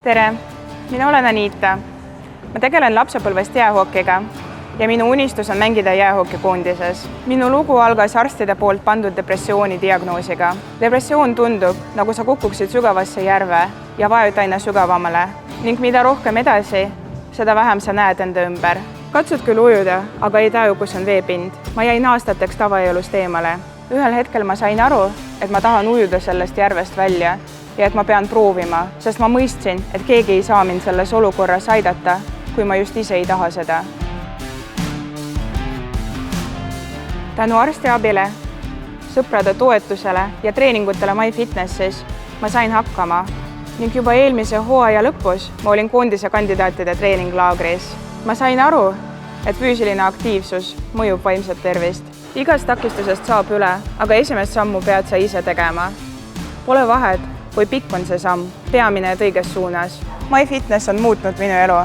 Tere, mina olen Anita. Ma tegelen lapsepõlvest jäähokiga ja minu unistus on mängida jäähokikoondises. Minu lugu algas arstide poolt pandud depressiooni diagnoosiga. Depressioon tundub, nagu sa kukuksid sügavasse järve ja vajud aina sügavamale ning mida rohkem edasi, seda vähem sa näed enda ümber. Katsud küll ujuda, aga ei taju, kus on veepind. Ma jäin aastateks tavaelust eemale. Ühel hetkel ma sain aru, et ma tahan ujuda sellest järvest välja ja et ma pean proovima, sest ma mõistsin, et keegi ei saa mind selles olukorras aidata, kui ma just ise ei taha seda. Tänu arstiabile, sõprade toetusele ja treeningutele MyFitnessis ma sain hakkama ning juba eelmise hooaja lõpus ma olin koondise kandidaatide treeninglaagris. Ma sain aru, et füüsiline aktiivsus mõjub vaimset tervist. Igast takistusest saab üle, aga esimest sammu pead sa ise tegema. Pole vahet, kui pikk on see samm, peamine et õiges suunas. MyFitness on muutnud minu elu.